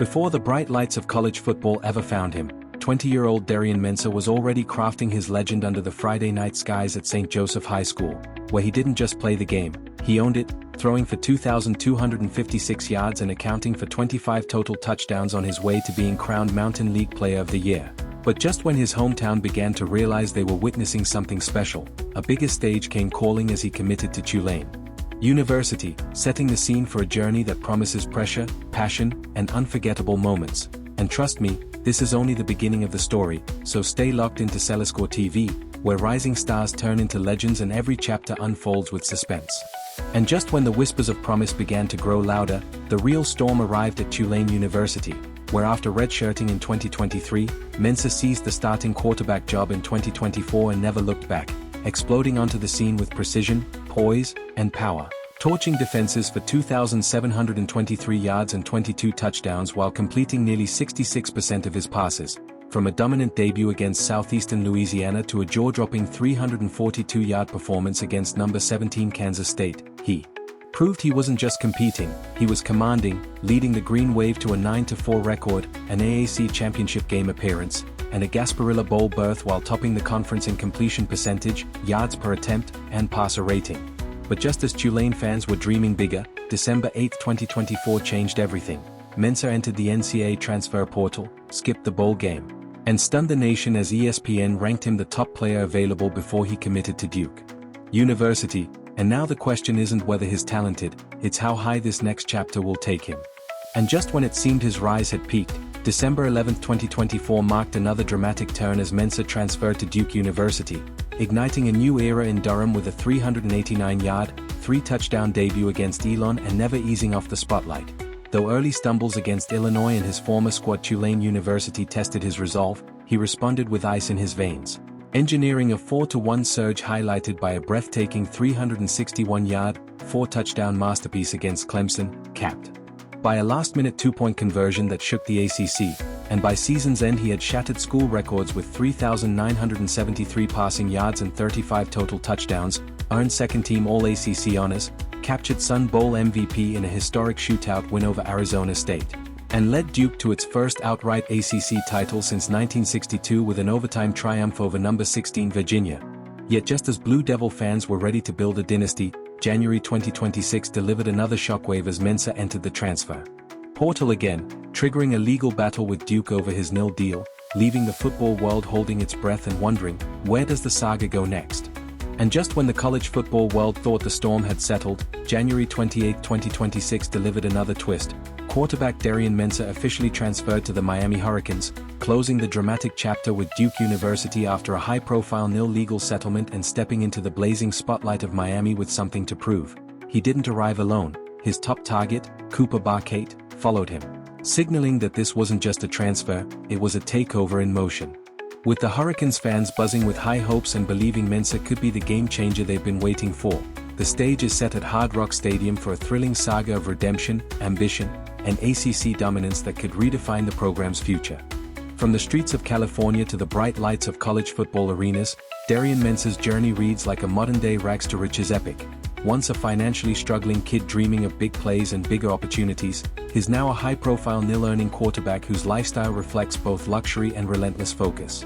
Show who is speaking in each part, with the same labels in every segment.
Speaker 1: Before the bright lights of college football ever found him, 20-year-old Darian Mensah was already crafting his legend under the Friday night skies at St. Joseph High School, where he didn't just play the game, he owned it, throwing for 2,256 yards and accounting for 25 total touchdowns on his way to being crowned Mountain League Player of the Year. But just when his hometown began to realize they were witnessing something special, a bigger stage came calling as he committed to Tulane University, setting the scene for a journey that promises pressure, passion, and unforgettable moments. And trust me, this is only the beginning of the story, so stay locked into Celescore TV, where rising stars turn into legends and every chapter unfolds with suspense. And just when the whispers of promise began to grow louder, the real storm arrived at Tulane University, where after redshirting in 2023, Mensah seized the starting quarterback job in 2024 and never looked back, exploding onto the scene with precision, poise, and power, torching defenses for 2,723 yards and 22 touchdowns while completing nearly 66% of his passes. From a dominant debut against Southeastern Louisiana to a jaw-dropping 342-yard performance against number 17 Kansas State, he proved he wasn't just competing, he was commanding, leading the Green Wave to a 9-4 record, an AAC championship game appearance, and a Gasparilla Bowl berth while topping the conference in completion percentage, yards per attempt, and passer rating. But just as Tulane fans were dreaming bigger, December 8, 2024 changed everything. Mensah entered the NCAA transfer portal, skipped the bowl game, and stunned the nation as ESPN ranked him the top player available before he committed to Duke University. And now the question isn't whether he's talented, it's how high this next chapter will take him. And just when it seemed his rise had peaked, December 11, 2024 marked another dramatic turn as Mensah transferred to Duke University, igniting a new era in Durham with a 389-yard, 3-touchdown debut against Elon and never easing off the spotlight. Though early stumbles against Illinois and his former squad Tulane University tested his resolve, he responded with ice in his veins, engineering a 4-1 surge highlighted by a breathtaking 361-yard, 4-touchdown masterpiece against Clemson, capped by a last-minute 2-point conversion that shook the ACC, and by season's end he had shattered school records with 3,973 passing yards and 35 total touchdowns, earned second-team All-ACC honors, captured Sun Bowl MVP in a historic shootout win over Arizona State, and led Duke to its first outright ACC title since 1962 with an overtime triumph over number 16 Virginia. Yet just as Blue Devil fans were ready to build a dynasty, January 2026 delivered another shockwave as Mensah entered the transfer portal again, triggering a legal battle with Duke over his nil deal, leaving the football world holding its breath and wondering, where does the saga go next? And just when the college football world thought the storm had settled, January 28, 2026 delivered another twist. Quarterback Darian Mensah officially transferred to the Miami Hurricanes, closing the dramatic chapter with Duke University after a high-profile nil legal settlement and stepping into the blazing spotlight of Miami with something to prove. He didn't arrive alone, his top target, Cooper Barkate, followed him, signaling that this wasn't just a transfer, it was a takeover in motion. With the Hurricanes fans buzzing with high hopes and believing Mensah could be the game-changer they've been waiting for, the stage is set at Hard Rock Stadium for a thrilling saga of redemption, ambition, and ACC dominance that could redefine the program's future. From the streets of California to the bright lights of college football arenas, Darian Mensah's journey reads like a modern-day rags-to-riches epic. Once a financially struggling kid dreaming of big plays and bigger opportunities, he's now a high-profile nil-earning quarterback whose lifestyle reflects both luxury and relentless focus.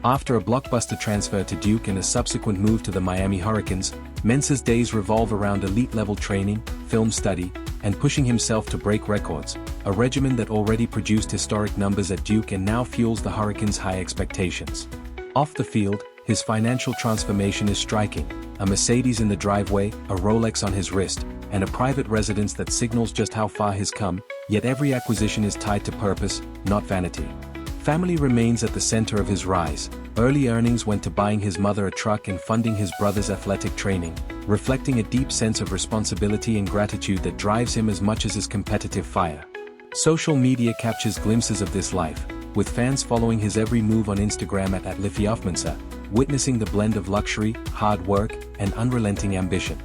Speaker 1: After a blockbuster transfer to Duke and a subsequent move to the Miami Hurricanes, Mensah's days revolve around elite-level training, film study, and pushing himself to break records, a regimen that already produced historic numbers at Duke and now fuels the Hurricanes' high expectations. Off the field, his financial transformation is striking, a Mercedes in the driveway, a Rolex on his wrist, and a private residence that signals just how far he's come, yet every acquisition is tied to purpose, not vanity. Family remains at the center of his rise. Early earnings went to buying his mother a truck and funding his brother's athletic training, reflecting a deep sense of responsibility and gratitude that drives him as much as his competitive fire. Social media captures glimpses of this life, with fans following his every move on Instagram at @LiffyOffMensah, witnessing the blend of luxury, hard work, and unrelenting ambition.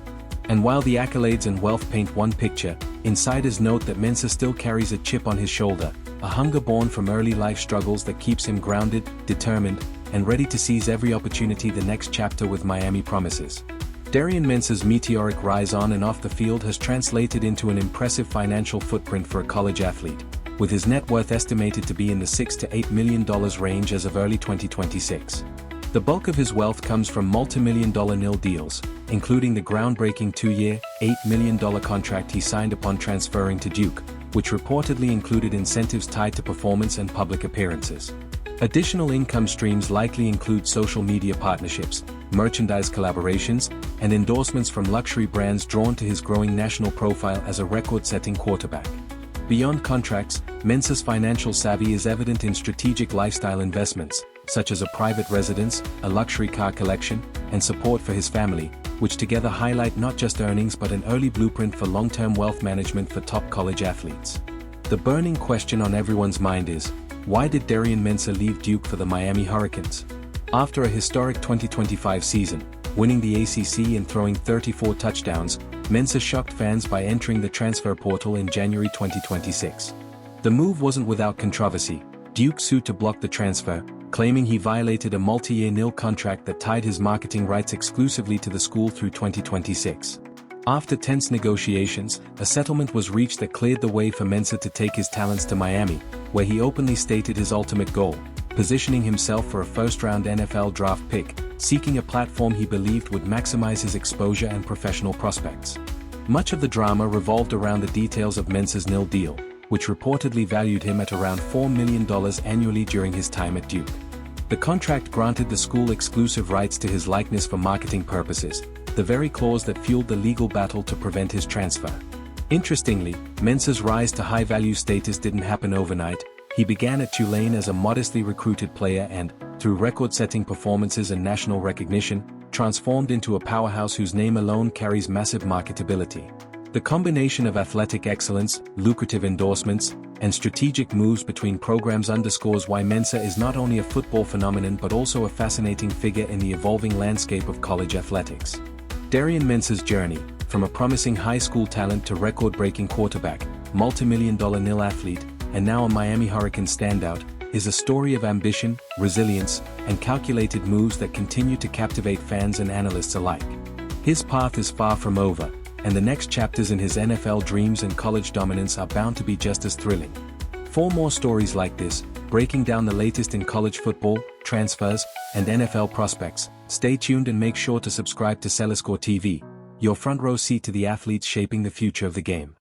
Speaker 1: And while the accolades and wealth paint one picture, insiders note that Mensah still carries a chip on his shoulder, a hunger born from early life struggles that keeps him grounded, determined, and ready to seize every opportunity the next chapter with Miami promises. Darian Mensah's meteoric rise on and off the field has translated into an impressive financial footprint for a college athlete. with his net worth estimated to be in the $6 to $8 million range as of early 2026. The bulk of his wealth comes from multi-million-dollar nil deals, including the groundbreaking 2-year, $8 million contract he signed upon transferring to Duke, which reportedly included incentives tied to performance and public appearances. Additional income streams likely include social media partnerships, merchandise collaborations, and endorsements from luxury brands drawn to his growing national profile as a record-setting quarterback. Beyond contracts, Mensah's financial savvy is evident in strategic lifestyle investments, such as a private residence, a luxury car collection, and support for his family, which together highlight not just earnings but an early blueprint for long-term wealth management for top college athletes. The burning question on everyone's mind is, why did Darian Mensah leave Duke for the Miami Hurricanes? After a historic 2025 season, winning the ACC and throwing 34 touchdowns, Mensah shocked fans by entering the transfer portal in January 2026. The move wasn't without controversy. Duke sued to block the transfer, claiming he violated a multi-year nil contract that tied his marketing rights exclusively to the school through 2026. After tense negotiations, a settlement was reached that cleared the way for Mensah to take his talents to Miami, where he openly stated his ultimate goal, positioning himself for a first-round NFL draft pick, seeking a platform he believed would maximize his exposure and professional prospects. Much of the drama revolved around the details of Mensah's nil deal, which reportedly valued him at around $4 million annually during his time at Duke. The contract granted the school exclusive rights to his likeness for marketing purposes, the very clause that fueled the legal battle to prevent his transfer. Interestingly, Mensah's rise to high-value status didn't happen overnight. He began at Tulane as a modestly recruited player and, through record-setting performances and national recognition, transformed into a powerhouse whose name alone carries massive marketability. The combination of athletic excellence, lucrative endorsements, and strategic moves between programs underscores why Mensah is not only a football phenomenon but also a fascinating figure in the evolving landscape of college athletics. Darian Mensah's journey, from a promising high school talent to record-breaking quarterback, multi-million-dollar nil athlete, and now a Miami Hurricanes standout, is a story of ambition, resilience, and calculated moves that continue to captivate fans and analysts alike. His path is far from over, and the next chapters in his NFL dreams and college dominance are bound to be just as thrilling. For more stories like this, breaking down the latest in college football, transfers, and NFL prospects, stay tuned and make sure to subscribe to Celescore TV, your front row seat to the athletes shaping the future of the game.